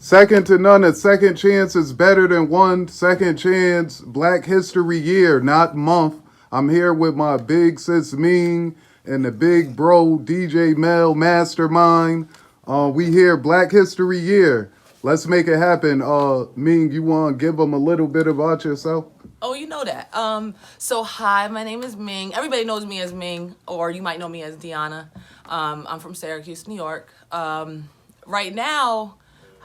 Second to none. A second chance is better than one second chance. Black History Year, not month. I'm here with my big sis Ming and the big bro DJ Mel Mastermind. We here Black History Year. Let's make it happen. Ming, you want to give them a little bit about yourself? Oh, you know that. So hi, my name is Ming. Everybody knows me as Ming, or you might know me as Deanna. I'm from Syracuse, New York. Right now,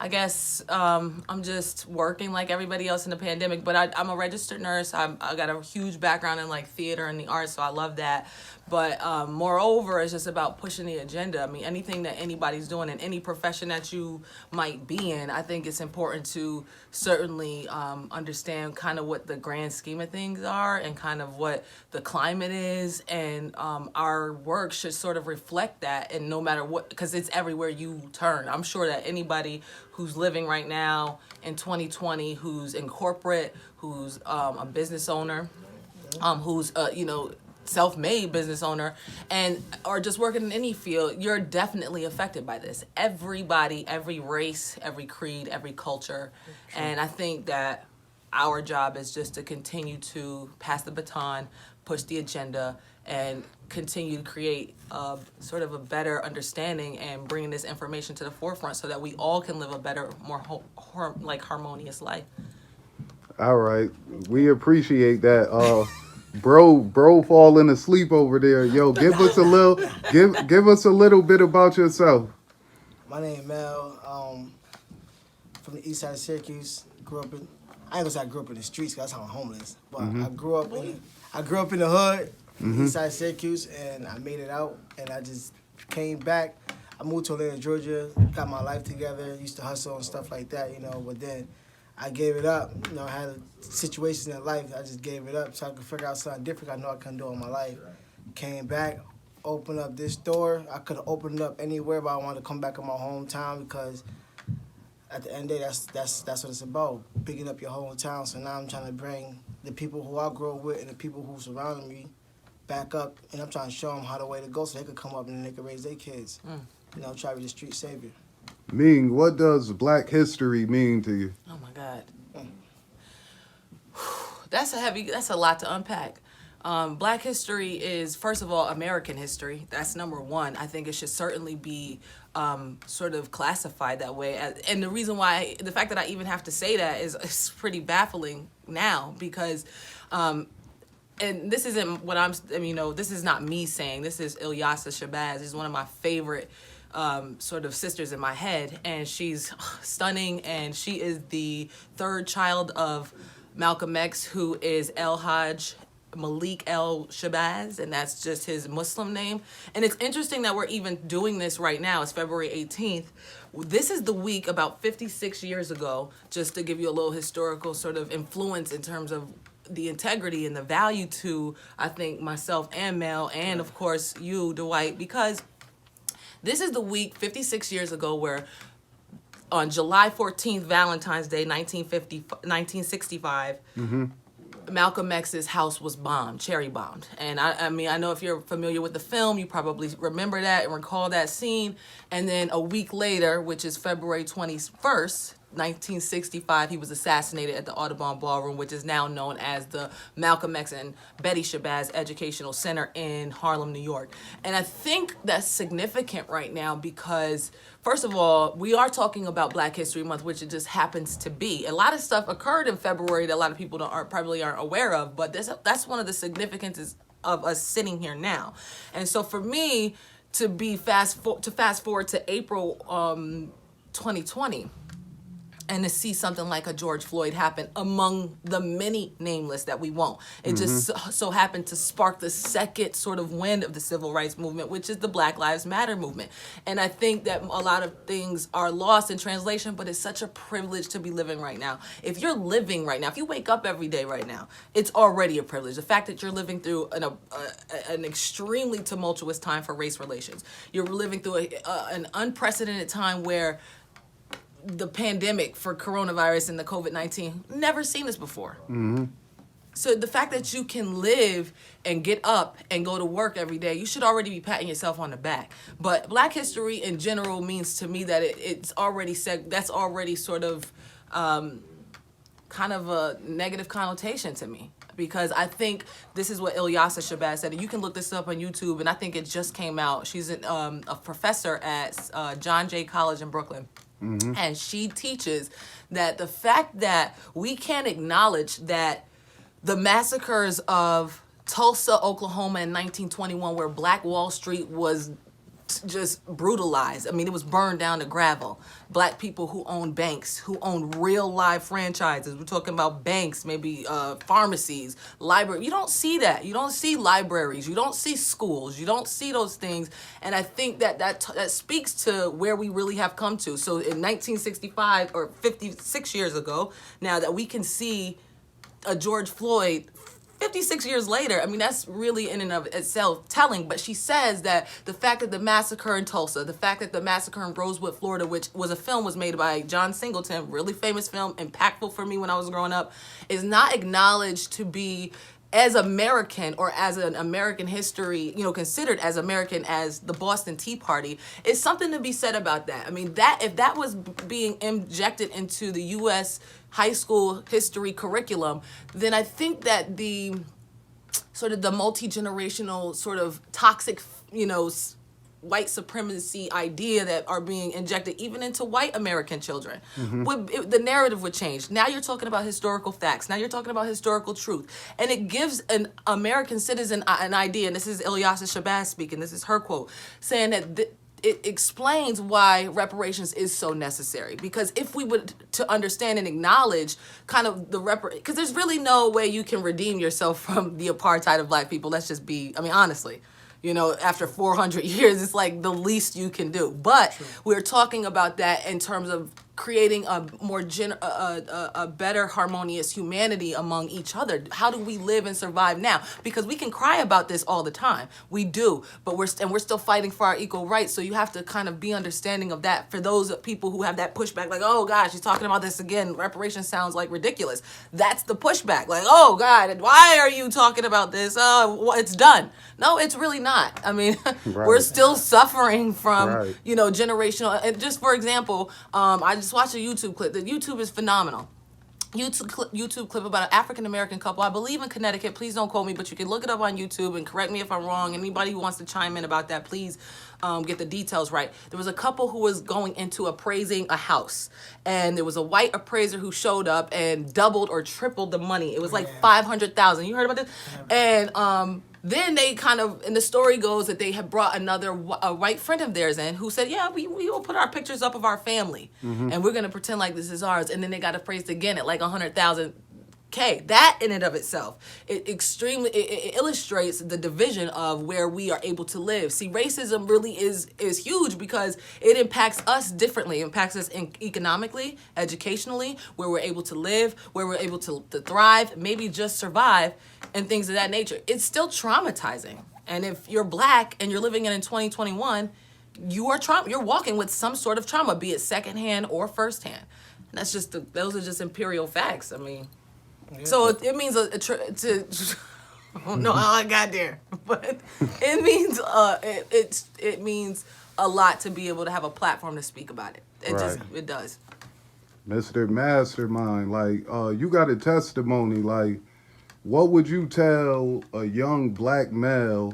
I guess I'm just working like everybody else in the pandemic, but I'm a registered nurse. I got a huge background in like theater and the arts, so I love that. But moreover, it's just about pushing the agenda. I mean, anything that anybody's doing in any profession that you might be in, I think it's important to certainly understand kind of what the grand scheme of things are and kind of what the climate is. And our work should sort of reflect that. And no matter what, because it's everywhere you turn. I'm sure that anybody who's living right now in 2020, who's in corporate, who's a business owner, who's, self-made business owner and or just working in any field, you're definitely affected by this. Everybody, every race, every creed, every culture. And I think that our job is just to continue to pass the baton, push the agenda, and continue to create sort of a better understanding and bringing this information to the forefront so that we all can live a better, more harmonious life. All right, we appreciate that. Bro, falling asleep over there. Yo, give us a little bit about yourself. My name Mel. From the east side of Syracuse. Grew up in. I ain't gonna say I grew up in the streets, 'cause that's how I'm homeless. But I grew up in the hood, east side of Syracuse, and I made it out. And I just came back. I moved to Atlanta, Georgia. Got my life together. Used to hustle and stuff like that, But then I gave it up. I had situations in life. I just gave it up so I could figure out something different I know I couldn't do in my life. Came back, opened up this door. I could have opened it up anywhere, but I wanted to come back in my hometown because at the end of the day, that's what it's about, picking up your hometown. So now I'm trying to bring the people who I grew up with and the people who surrounded me back up, and I'm trying to show them how the way to go so they could come up and they could raise their kids. Try to be the street savior. Ming, what does Black History mean to you? Oh my God. That's a lot to unpack. Black history is, first of all, American history. That's number one. I think it should certainly be sort of classified that way. And the reason why, the fact that I even have to say that is pretty baffling now because, and this isn't this is not me saying, this is Ilyasa Shabazz. She's one of my favorite sort of sisters in my head, and she's stunning, and she is the third child of Malcolm X, who is El Hajj Malik El Shabazz, and that's just his Muslim name. And it's interesting that we're even doing this right now. It's February 18th. This is the week about 56 years ago, just to give you a little historical sort of influence in terms of the integrity and the value to, I think, myself and Mel, and of course you, Dwight, because this is the week 56 years ago where on July 14th, Valentine's Day, 1965, Malcolm X's house was bombed, cherry bombed. And I know if you're familiar with the film, you probably remember that and recall that scene. And then a week later, which is February 21st, 1965, he was assassinated at the Audubon Ballroom, which is now known as the Malcolm X and Betty Shabazz Educational Center in Harlem, New York. And I think that's significant right now because, first of all, we are talking about Black History Month, which it just happens to be. A lot of stuff occurred in February that a lot of people probably aren't aware of, but that's one of the significances of us sitting here now. And so for me to fast forward to April 2020, and to see something like a George Floyd happen among the many nameless that we won't. It just so happened to spark the second sort of wind of the civil rights movement, which is the Black Lives Matter movement. And I think that a lot of things are lost in translation, but it's such a privilege to be living right now. If you're living right now, if you wake up every day right now, it's already a privilege. The fact that you're living through an extremely tumultuous time for race relations. You're living through an unprecedented time where the pandemic for coronavirus and the COVID-19, never seen this before. So the fact that you can live and get up and go to work every day, you should already be patting yourself on the back. But Black history in general means to me that it's already said, that's already sort of kind of a negative connotation to me. Because I think this is what Ilyasa Shabazz said. And you can look this up on YouTube, and I think it just came out. She's a professor at John Jay College in Brooklyn. And she teaches that the fact that we can't acknowledge that the massacres of Tulsa, Oklahoma in 1921, where Black Wall Street was just brutalized. I mean, it was burned down to gravel. Black people who own banks, who own real live franchises. We're talking about banks, maybe pharmacies, library. You don't see that. You don't see libraries. You don't see schools. You don't see those things. And I think that speaks to where we really have come to. So in 1965, or 56 years ago, now that we can see a George Floyd 56 years later, I mean, that's really in and of itself telling. But she says that the fact that the massacre in Tulsa, the fact that the massacre in Rosewood, Florida, which was a film was made by John Singleton, really famous film, impactful for me when I was growing up, is not acknowledged to be as American or as an American history, you know, considered as American as the Boston Tea Party, is something to be said about that. I mean, that if that was being injected into the U.S. high school history curriculum, then I think that the sort of the multi-generational sort of toxic, you know, white supremacy idea that are being injected even into white American children, the narrative would change. Now you're talking about historical facts. Now you're talking about historical truth. And it gives an American citizen an idea, and this is Ilyasa Shabazz speaking, this is her quote, saying that it explains why reparations is so necessary. Because if we would to understand and acknowledge kind of the because there's really no way you can redeem yourself from the apartheid of Black people. Let's just be, I mean, honestly. You know, after 400 years, it's like the least you can do. But we're talking about that in terms of creating a more a better harmonious humanity among each other. How do we live and survive now? Because we can cry about this all the time. We do, but we're still fighting for our equal rights. So you have to kind of be understanding of that for those people who have that pushback, like, oh gosh, she's talking about this again. Reparations sounds like ridiculous. That's the pushback. Like, oh God, why are you talking about this? Oh, it's done. No, it's really not. I mean, we're still suffering from, you know, generational. And just for example, I just watched a YouTube clip. The YouTube is phenomenal. YouTube clip about an African-American couple, I believe in Connecticut. Please don't quote me, but you can look it up on YouTube and correct me if I'm wrong. Anybody who wants to chime in about that, please get the details right. There was a couple who was going into appraising a house, and there was a white appraiser who showed up and doubled or tripled the money. It was like $500,000. You heard about this? And then they kind of, and the story goes that they had brought a white friend of theirs in who said, yeah, we will put our pictures up of our family and we're going to pretend like this is ours. And then they got appraised again at like 100,000. That in and of itself, it illustrates the division of where we are able to live. See, racism really is huge because it impacts us differently. It impacts us economically, educationally, where we're able to live, where we're able to thrive, maybe just survive, and things of that nature. It's still traumatizing. And if you're Black and you're living in 2021, you're walking with some sort of trauma, be it secondhand or firsthand. And that's just those are just imperial facts. I mean. Yeah. So it means I don't know how I got there, but it means it means a lot to be able to have a platform to speak about it. It does. Mr. Mastermind, like you got a testimony. Like, what would you tell a young Black male,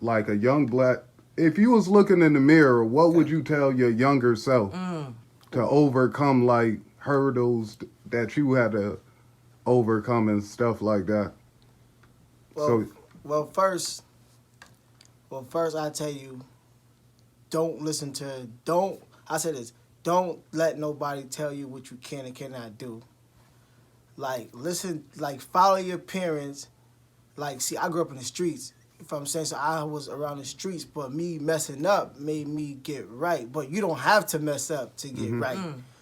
like a young Black, if you was looking in the mirror, what would you tell your younger self to overcome like hurdles that you had to overcome and stuff like that? Well, first I tell you, don't let nobody tell you what you can and cannot do. Like, listen, like, follow your parents. Like, see, I grew up in the streets. If I'm saying, so I was around the streets, but me messing up made me get right. But you don't have to mess up to get right.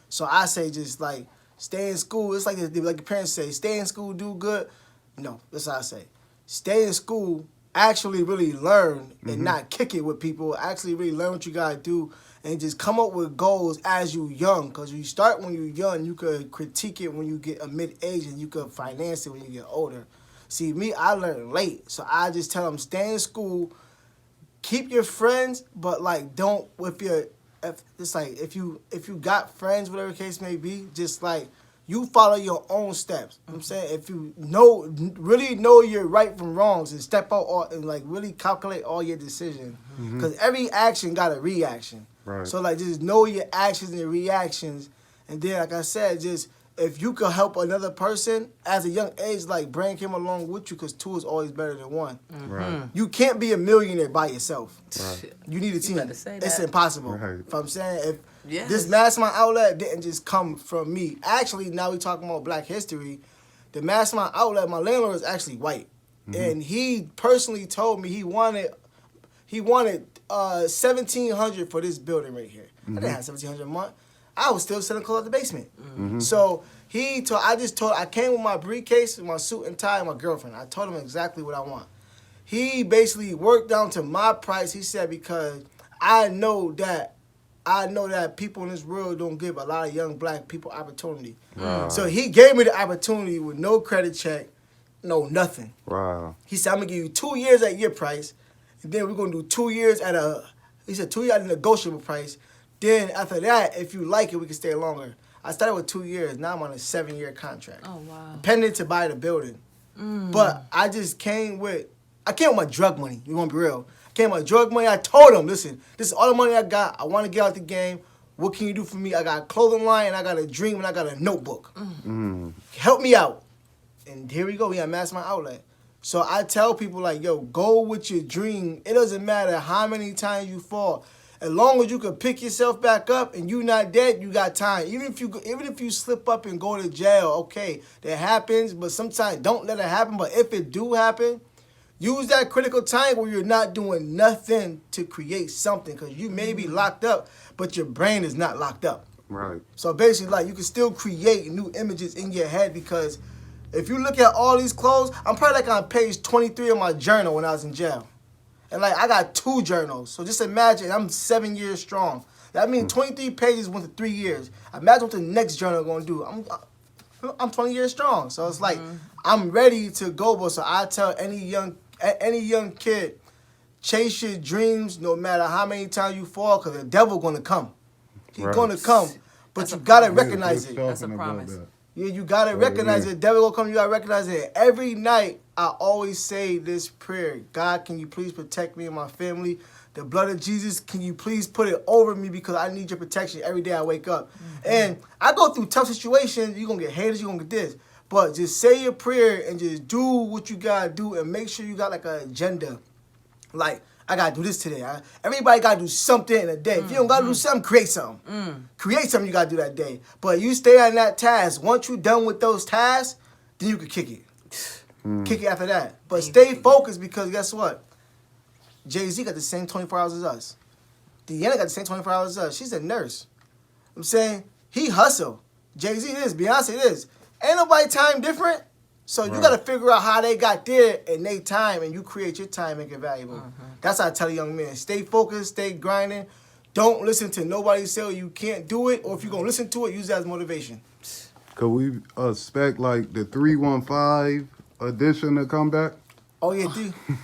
So I say just like, stay in school. It's like your parents say, stay in school, do good. No, that's what I say. Stay in school, actually really learn and not kick it with people. Actually really learn what you got to do and just come up with goals as you young. Because you start when you're young, you could critique it when you get a mid-age, and you could finance it when you get older. See, me, I learned late, so I just tell them, stay in school, keep your friends, but like don't if you got friends, whatever the case may be, just like you follow your own steps. You know what I'm saying, if you really know your right from wrongs and step out and like really calculate all your decisions, because every action got a reaction. Right. So like just know your actions and your reactions, and then like I said, just if you could help another person at a young age, like bring him along with you, because two is always better than one. Right. You can't be a millionaire by yourself. Right. You need a team. better say It's that. impossible. Right. If I'm saying, Yes. this mastermind outlet didn't just come from me. Actually, now we talking about Black history. The mastermind outlet, my landlord is actually white, and he personally told me he wanted $1,700 for this building right here. I didn't have $1,700 a month. I was still selling clothes out the basement. So I came with my briefcase, my suit and tie, and my girlfriend. I told him exactly what I want. He basically worked down to my price. He said, because I know that people in this world don't give a lot of young Black people opportunity. Wow. So he gave me the opportunity with no credit check, no nothing. Wow. He said, I'm going to give you 2 years at your price, and then we're going to do 2 years at a negotiable price. Then after that, if you like it, we can stay longer. I started with 2 years. Now I'm on a 7-year contract. Oh, wow. Pending to buy the building. But I came with my drug money. You want to be real? I came with my drug money. I told him, listen, this is all the money I got. I want to get out the game. What can you do for me? I got a clothing line, and I got a dream, and I got a notebook. Help me out. And here we go. We got Mastermind Outlet. So I tell people, like, yo, go with your dream. It doesn't matter how many times you fall. As long as you can pick yourself back up and you not dead, you got time. Even if you slip up and go to jail, okay, that happens. But sometimes don't let it happen. But if it do happen, use that critical time where you're not doing nothing to create something, because you may be locked up, but your brain is not locked up. Right. So basically, like, you can still create new images in your head, because if you look at all these clothes, I'm probably like on page 23 of my journal when I was in jail. And like, I got 2 journals. So just imagine, I'm 7 years strong. That means 23 pages went to 3 years. Imagine what the next journal going to do. I'm 20 years strong. So it's like, I'm ready to go. But so I tell any young kid, chase your dreams no matter how many times you fall, because the devil going to come. He's going to come. But That's you a got to promise. recognize it. That's a promise. Yeah, you gotta recognize it. The devil gonna come, you gotta recognize it. Every night, I always say this prayer: God, can you please protect me and my family? The blood of Jesus, can you please put it over me, because I need your protection every day I wake up. And I go through tough situations. You're gonna get haters, you're gonna get this. But just say your prayer and just do what you gotta do, and make sure you got like an agenda. Like, I gotta do this today. Everybody gotta do something in a day. If you don't gotta do something, create something. Create something you gotta do that day. But you stay on that task. Once you're done with those tasks, then you can kick it. Kick it after that. But stay focused, because guess what? Jay-Z got the same 24 hours as us. Deanna got the same 24 hours as us. She's a nurse. I'm saying, he hustle. Jay-Z is, Beyonce is. Ain't nobody time different. So you got to figure out how they got there in their time, and you create your time, make it valuable. That's how I tell a young man. Stay focused, stay grinding. Don't listen to nobody say you can't do it, or if you're going to listen to it, use that as motivation. Could we expect like the 315 edition to come back? Oh, yeah,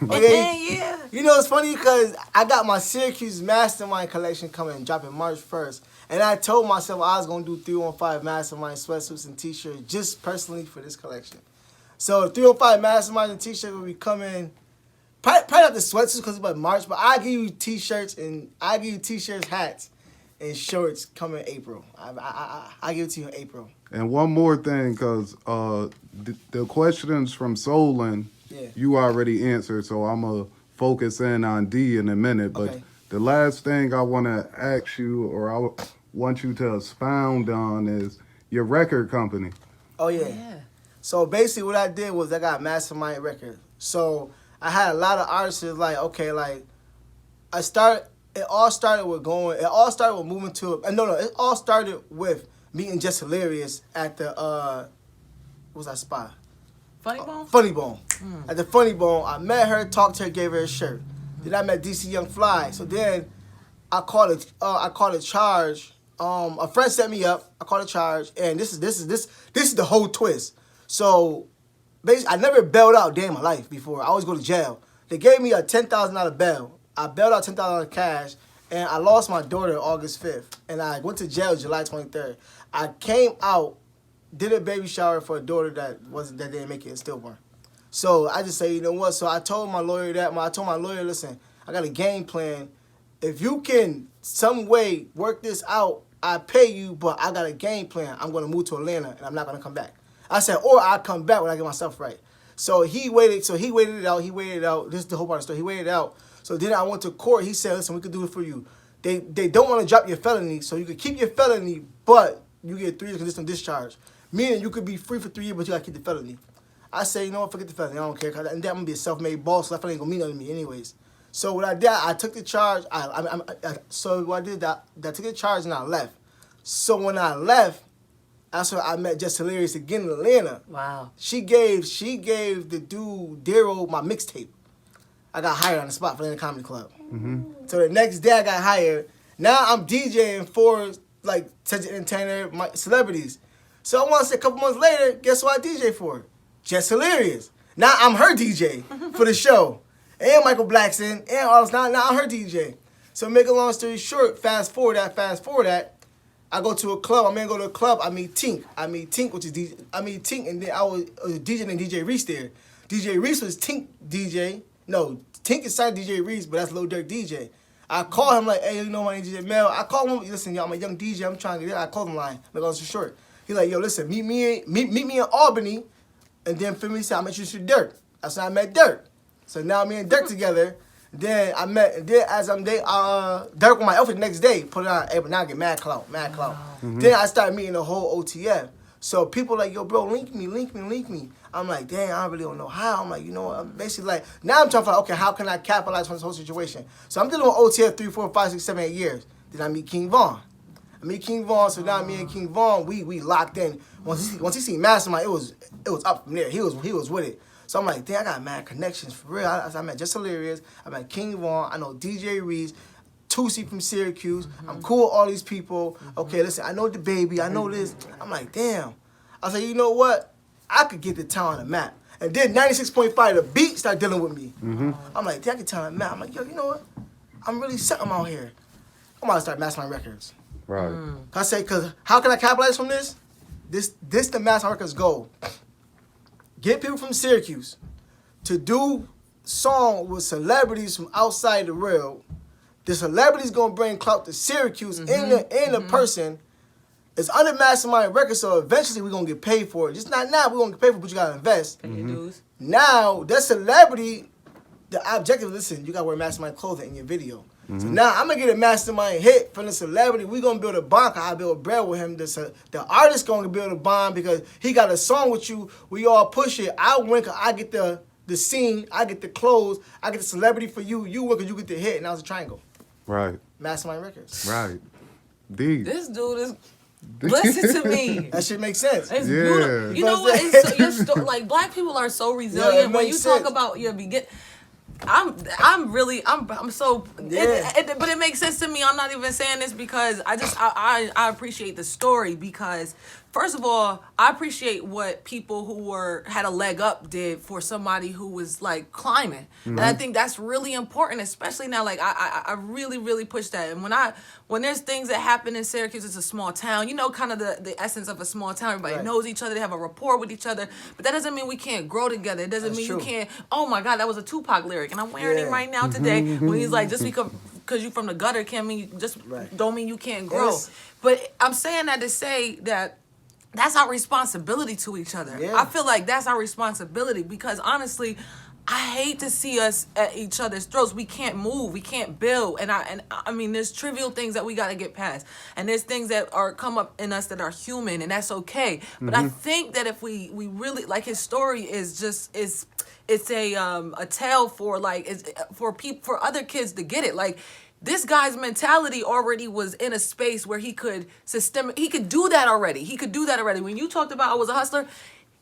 yeah. You know, it's funny because I got my Syracuse Mastermind collection coming, dropping March 1st. And I told myself I was going to do 315 Mastermind sweatsuits and t-shirts just personally for this collection. So 305 Mastermind and t-shirt will be coming, probably not the sweatsuits because it's about March, but I'll give you t-shirts, hats, and shorts coming April. I'll give it to you in April. And one more thing, because the questions from Solon, you already answered, so I'm going to focus in on D in a minute. But the last thing I want to ask you, or I want you to expound on, is your record company. Oh, yeah. So basically what I did was I got Mastermind Records. So I had a lot of artists like, okay, like, it all started with moving to, it all started with meeting Just Hilarious at the, what was that spot? Funny Bone? Funny Bone. At the Funny Bone, I met her, talked to her, gave her a shirt. Then I met DC Young Fly. So then I called a charge. A friend set me up. I called a charge, and this is the whole twist. So, basically, I never bailed out a day in my life before. I always go to jail. They gave me a $10,000 bail. I bailed out $10,000 cash, and I lost my daughter August 5th, and I went to jail July 23rd. I came out, did a baby shower for a daughter that didn't make it in stillborn. So I just say, you know what? So I told my lawyer listen, I got a game plan. If you can some way work this out, I pay you, but I got a game plan. I'm gonna move to Atlanta, and I'm not gonna come back. I said, or I come back when I get myself right. So he waited it out. This is the whole part of the story. He waited it out. So then I went to court. He said, listen, we can do it for you. They don't want to drop your felony, so you can keep your felony, but you get 3 years conditional discharge. Meaning you could be free for 3 years, but you gotta keep the felony. I say, you know what, forget the felony. I don't care, cause I'm gonna be a self-made boss, so that felony ain't gonna mean nothing to me anyways. So what I did, I took the charge. I took the charge and I left. So when I left, that's when I met Just Hilarious again in Atlanta. Wow. She gave the dude Daryl my mixtape. I got hired on the spot for the Comedy Club. Mm-hmm. So the next day I got hired. Now I'm DJing for like such entertainer celebrities. So I want to say a couple months later, guess what I DJ for? Just Hilarious. Now I'm her DJ for the show. And Michael Blackson and all this. Now I'm her DJ. So make a long story short, fast forward that. I go to a club. I'm gonna go to a club. I meet Tink, which is DJ. I meet Tink, and then I was DJ named DJ Reese there. DJ Reese was Tink DJ. No, Tink is signed DJ Reese, but that's Lil Durk DJ. I call him like, hey, you know my name DJ Mel. I call him, listen, y'all, I'm a young DJ. I'm trying to get in. I call him line. Make a long story short. He like, yo, listen, meet me in Albany, and then for me, say I'm introduced to Durk. That's when I met Durk. So now me and Durk together. Then as I'm dating, Durk with my outfit the next day, put it on, hey, but now I get mad clout. Mm-hmm. Then I start meeting the whole OTF. So people like, yo, bro, link me. I'm like, dang, I really don't know how. I'm like, you know what? I'm basically like, now I'm trying to find, okay, how can I capitalize on this whole situation? So I'm dealing with OTF 3, 4, 5, 6, 7, 8 years. Then I meet King Von. So now me and King Von, we locked in. Once he seen Mastermind, it was up from there. He was with it. So I'm like, damn, I got mad connections for real. I met Just Hilarious. I met King Von. I know DJ Reese, Tusi from Syracuse. Mm-hmm. I'm cool with all these people. Mm-hmm. Okay, listen, I know the baby. I know this. I'm like, damn. I was like, you know what? I could get the town on the map. And then 96.5, the beat started dealing with me. Mm-hmm. I'm like, damn, I get the town on the map. I'm like, yo, you know what? I'm really something out here. I'm about to start Mastermind Records. Right. I say, because how can I capitalize from this? This the Mastermind Records goal. Get people from Syracuse to do song with celebrities from outside the real. The celebrity's gonna bring clout to Syracuse in the person. It's under Mastermind Records, so eventually we're gonna get paid for it. Just not now, we're gonna get paid for it, but you gotta invest. Pay your dues. Now, that celebrity, the objective, listen, you gotta wear Mastermind clothing in your video. Mm-hmm. So now I'm gonna get a Mastermind hit from the celebrity. We're gonna build a bond, cause I build bread with him. The artist gonna build a bond because he got a song with you. We all push it. I win cause I get the scene, I get the clothes, I get the celebrity for you. You win cause you get the hit, and that was a triangle. Right. Mastermind Records. Right. Deep. This dude is. Listen to me. That shit makes sense. It's beautiful. You know what? It's so, like black people are so resilient. When you talk about your begin, I'm so. Yeah. But it makes sense to me. I'm not even saying this because I appreciate the story because first of all I appreciate what people who had a leg up did for somebody who was like climbing, and I think that's really important, especially now. Like I really push that, and when there's things that happen in Syracuse, it's a small town. You know, kind of the essence of a small town. Everybody knows each other. They have a rapport with each other. But that doesn't mean we can't grow together. It doesn't mean you can't. Oh my God, that was a Tupac lyric, and I'm wearing it right now today. When he's like, just because you from the gutter can't mean don't mean you can't grow. Yes. But I'm saying that to say that. That's our responsibility to each other. Yeah. I feel like that's our responsibility because honestly, I hate to see us at each other's throats. We can't move, we can't build, and I mean, there's trivial things that we got to get past, and there's things that come up in us that are human, and that's okay. But I think that if we really like his story is just it's a tale for like for other kids to get it like. This guy's mentality already was in a space where he could do that already. He could do that already. When you talked about I was a hustler,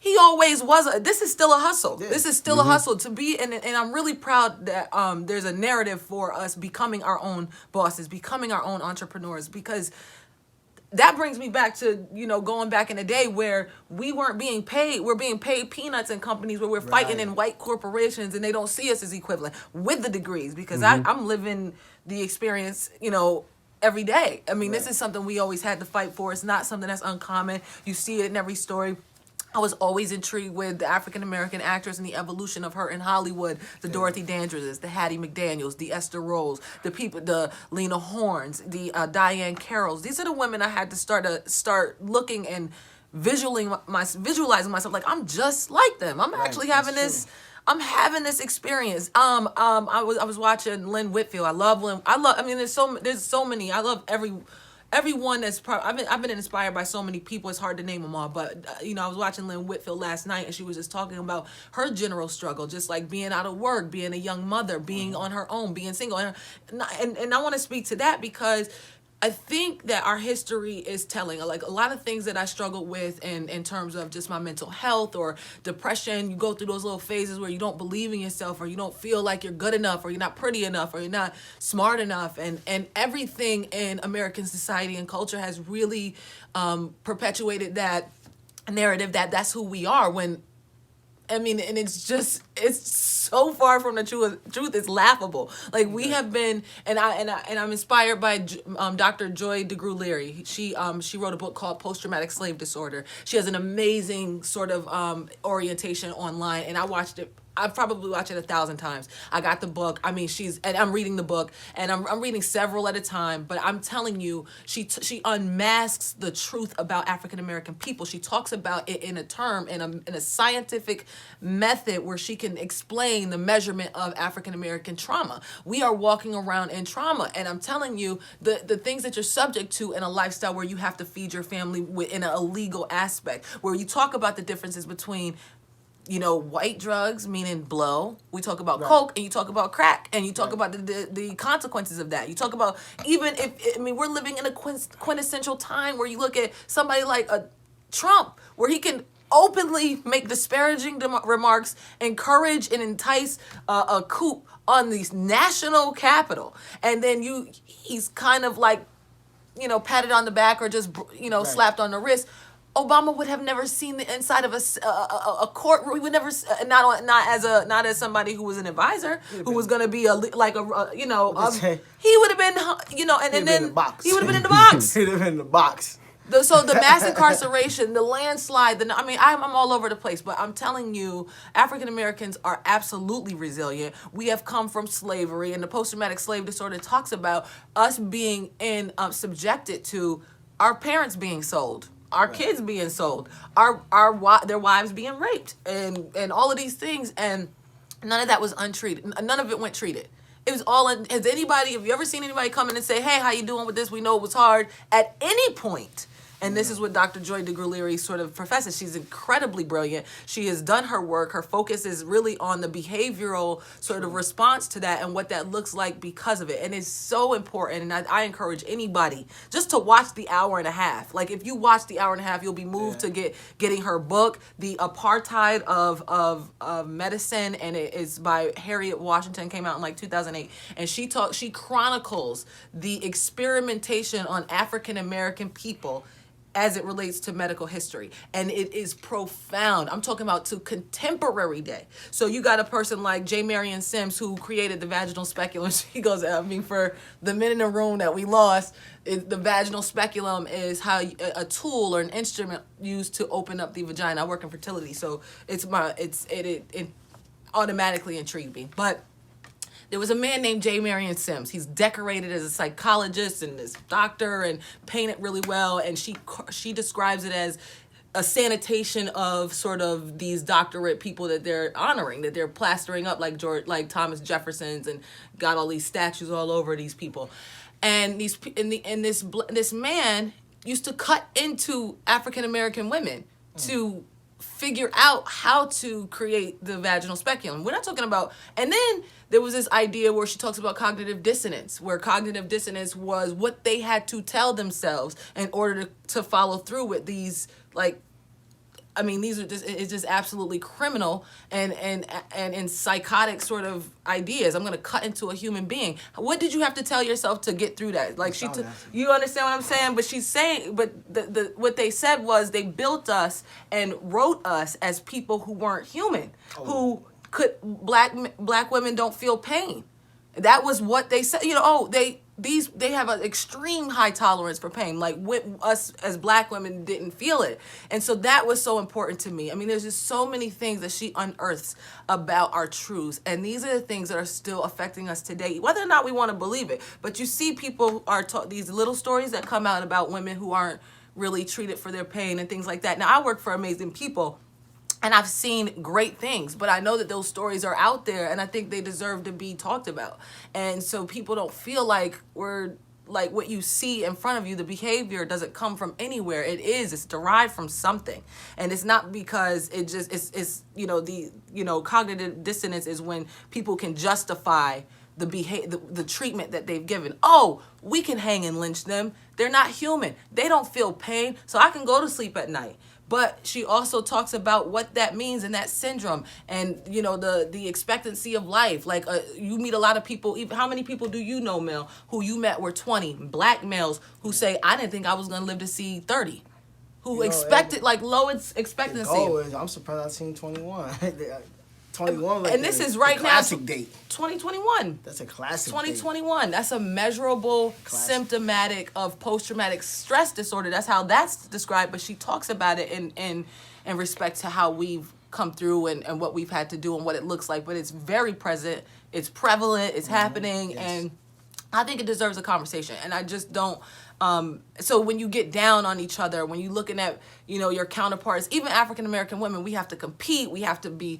he always was. This is still a hustle. Yeah. This is still a hustle to be, and I'm really proud that there's a narrative for us becoming our own bosses, becoming our own entrepreneurs, because that brings me back to, going back in the day where we weren't being paid. We're being paid peanuts in companies where we're fighting in white corporations and they don't see us as equivalent with the degrees, because I'm living the experience, every day. I mean, this is something we always had to fight for. It's not something that's uncommon. You see it in every story. I was always intrigued with the African-American actress and the evolution of her in Hollywood. The Dorothy Dandridges, the Hattie McDaniels, the Esther Rolls, the Lena Hornes, the Diane Carrolls. These are the women I had to start looking and visualizing myself like I'm just like them. I'm actually having this. I'm having this experience. I was watching Lynn Whitfield. I love Lynn. I mean, there's so many. I love everyone that's I've been inspired by so many people. It's hard to name them all, but I was watching Lynn Whitfield last night, and she was just talking about her general struggle, just like being out of work, being a young mother, being on her own, being single, and I want to speak to that because I think that our history is telling. Like a lot of things that I struggle with in terms of just my mental health or depression, you go through those little phases where you don't believe in yourself, or you don't feel like you're good enough, or you're not pretty enough, or you're not smart enough. And everything in American society and culture has really perpetuated that narrative that that's who we are, when I mean, and it's so far from the truth. It's laughable. Like we have been, and I'm inspired by Dr. Joy DeGruy-Leary. She wrote a book called Post-Traumatic Slave Disorder. She has an amazing sort of orientation online, and I watched it. I've probably watched it 1,000 times. I got the book. I mean, and I'm reading the book, and I'm reading several at a time. But I'm telling you, she unmasks the truth about African American people. She talks about it in a scientific method where she can explain the measurement of African American trauma. We are walking around in trauma, and I'm telling you, the things that you're subject to in a lifestyle where you have to feed your family in an illegal aspect, where you talk about the differences between white drugs, meaning blow. We talk about coke, and you talk about crack, and you talk about the consequences of that. You talk about we're living in a quintessential time where you look at somebody like a Trump, where he can openly make disparaging remarks, encourage and entice a coup on the national capital, and then he's kind of like, patted on the back or just slapped on the wrist. Obama would have never seen the inside of a courtroom. He would never, not as somebody who was an advisor, who was going to be he would have been, and then he would have been in the box. He'd have been in the box. So the mass incarceration, the landslide, I'm all over the place, but I'm telling you, African Americans are absolutely resilient. We have come from slavery, and the post-traumatic slave disorder talks about us being subjected to our parents being sold. Our kids being sold, their wives being raped, and all of these things, and none of that was untreated. None of it went treated. It was all. Have you ever seen anybody come in and say, "Hey, how you doing with this? We know it was hard." At any point. And this is what Dr. Joy DeGruy-Leary sort of professes. She's incredibly brilliant. She has done her work. Her focus is really on the behavioral sort of response to that and what that looks like because of it. And it's so important. And I encourage anybody just to watch the hour and a half. Like if you watch the hour and a half, you'll be moved to getting her book, The Apartheid of Medicine. And it is by Harriet Washington, came out in like 2008. And she chronicles the experimentation on African American people as it relates to medical history. And it is profound. I'm talking about to contemporary day. So you got a person like J. Marion Sims, who created the vaginal speculum. She goes, for the men in the room that we lost, the vaginal speculum is how a tool or an instrument used to open up the vagina. I work in fertility, so it automatically intrigued me. But there was a man named J. Marion Sims. He's decorated as a psychologist and this doctor and painted really well. And she describes it as a sanitation of sort of these doctorate people that they're honoring, that they're plastering up like Thomas Jefferson's, and got all these statues all over these people. And this man used to cut into African American women to figure out how to create the vaginal speculum. We're not talking about, and then there was this idea where she talks about cognitive dissonance, where cognitive dissonance was what they had to tell themselves in order to follow through with these, like, I mean, these are just, it's just absolutely criminal and psychotic sort of ideas. I'm going to cut into a human being. What did you have to tell yourself to get through that? Like you understand what I'm saying? But she's saying, but what they said was they built us and wrote us as people who weren't human, who could, black women don't feel pain. That was what they said. You know, they have an extreme high tolerance for pain. Like us as black women didn't feel it. And so that was so important to me. I mean, there's just so many things that she unearths about our truths. And these are the things that are still affecting us today, whether or not we want to believe it. But you see people are taught these little stories that come out about women who aren't really treated for their pain and things like that. Now, I work for amazing people, and I've seen great things, but I know that those stories are out there, and I think they deserve to be talked about. And so people don't feel like we're like what you see in front of you, the behavior doesn't come from anywhere. It's derived from something. And it's not because it just, it's cognitive dissonance is when people can justify the treatment that they've given. Oh, we can hang and lynch them. They're not human. They don't feel pain, so I can go to sleep at night. But she also talks about what that means and that syndrome and, the expectancy of life. Like you meet a lot of people, even how many people do you know, Mel, who you met were 20, black males who say, I didn't think I was going to live to see 30, who expected like low expectancy. I'm surprised I've seen 21. 21, like and this is right now. Classic date. 2021. That's a classic 2021. That's a measurable symptomatic of post-traumatic stress disorder. That's how that's described. But she talks about it in respect to how we've come through and what we've had to do and what it looks like. But it's very present. It's prevalent. It's happening. Yes. And I think it deserves a conversation. And I just don't. So when you get down on each other, when you're looking at, your counterparts, even African-American women, we have to compete. We have to be,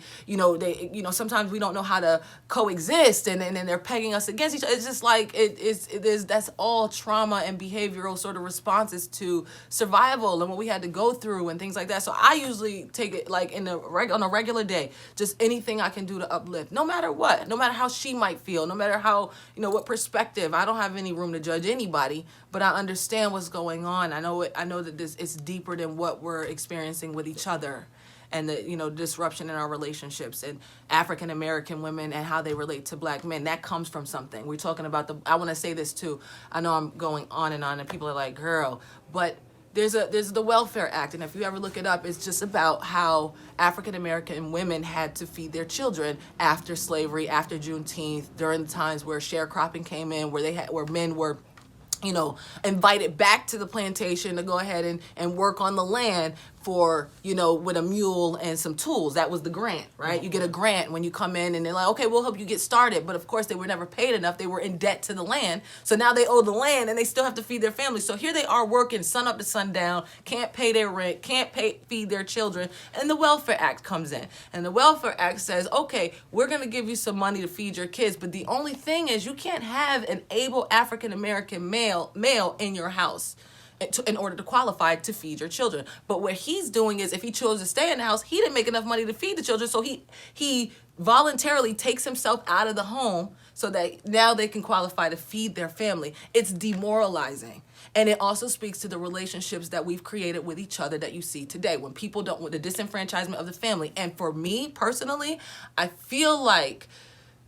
sometimes we don't know how to coexist and then they're pegging us against each other. It's just like, that's all trauma and behavioral sort of responses to survival and what we had to go through and things like that. So I usually take it like on a regular day, just anything I can do to uplift, no matter what, no matter how she might feel, no matter how, what perspective. I don't have any room to judge anybody, but I understand what's going on. I know that it's deeper than what we're experiencing with each other and the disruption in our relationships and African American women and how they relate to black men. That comes from something. We're talking about I want to say this too. I know I'm going on and people are like, girl, but there's the Welfare Act, and if you ever look it up, it's just about how African American women had to feed their children after slavery, after Juneteenth, during the times where sharecropping came in, where men were invited back to the plantation to go ahead and work on the land for, with a mule and some tools. That was the grant, right? You get a grant when you come in and they're like, okay, we'll help you get started. But of course they were never paid enough. They were in debt to the land. So now they owe the land and they still have to feed their family. So here they are working sun up to sundown, can't pay their rent, can't feed their children. And the Welfare Act comes in. And the Welfare Act says, okay, we're going to give you some money to feed your kids. But the only thing is you can't have an able African-American male in your house in order to qualify to feed your children. But what he's doing is if he chose to stay in the house, he didn't make enough money to feed the children. So he voluntarily takes himself out of the home so that now they can qualify to feed their family. It's demoralizing. And it also speaks to the relationships that we've created with each other that you see today when people don't, with the disenfranchisement of the family. And for me personally, I feel like,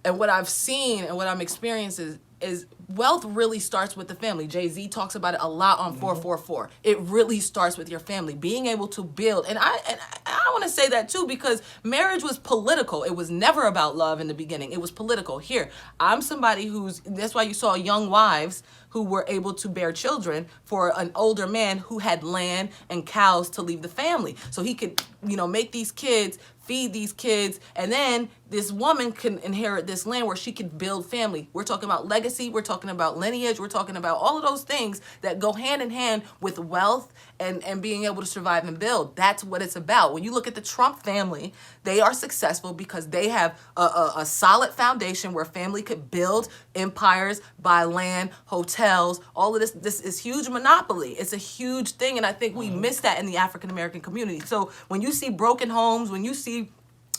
and what I've seen and what I'm experiencing is wealth really starts with the family. Jay-Z talks about it a lot on 444. It really starts with your family, being able to build. And I want to say that too, because marriage was political. It was never about love in the beginning. It was political. Here, I'm somebody that's why you saw young wives who were able to bear children for an older man who had land and cows to leave the family. So he could, make these kids, feed these kids, and then this woman can inherit this land where she could build family. We're talking about legacy, we're talking about lineage, we're talking about all of those things that go hand in hand with wealth and being able to survive and build. That's what it's about. When you look at the Trump family, they are successful because they have a solid foundation where family could build empires, buy land, hotels, all of this. This is huge monopoly. It's a huge thing, and I think we miss that in the African American community. So when you see broken homes, when you see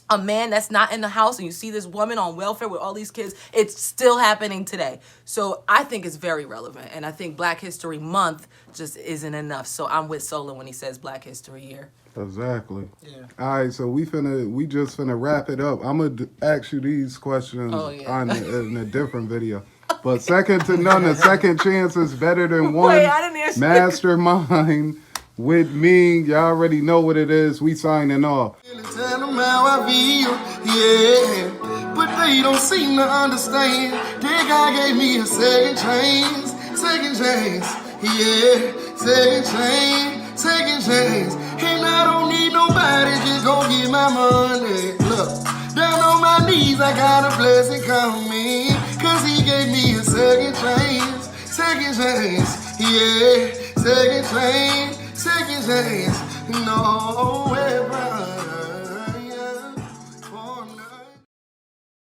a man that's not in the house and you see this woman on welfare with all these kids, it's still happening today. So I think it's very relevant. And I think Black History Month just isn't enough. So I'm with Solon when he says Black History Year. Exactly. Yeah. All right, so we just finna wrap it up. I'm gonna ask you these questions in a different video. But second to none, a second chance is better than one. Wait, I didn't answer. Mastermind with Ming. Y'all already know what it is. We signing off. Tell them how I feel, yeah. But they don't seem to understand. That God gave me a second chance, yeah. Second chance. And I don't need nobody, just gon' get my money. Look, down on my knees, I got a blessing coming. Cause he gave me a second chance, yeah. Second chance. No way, brother.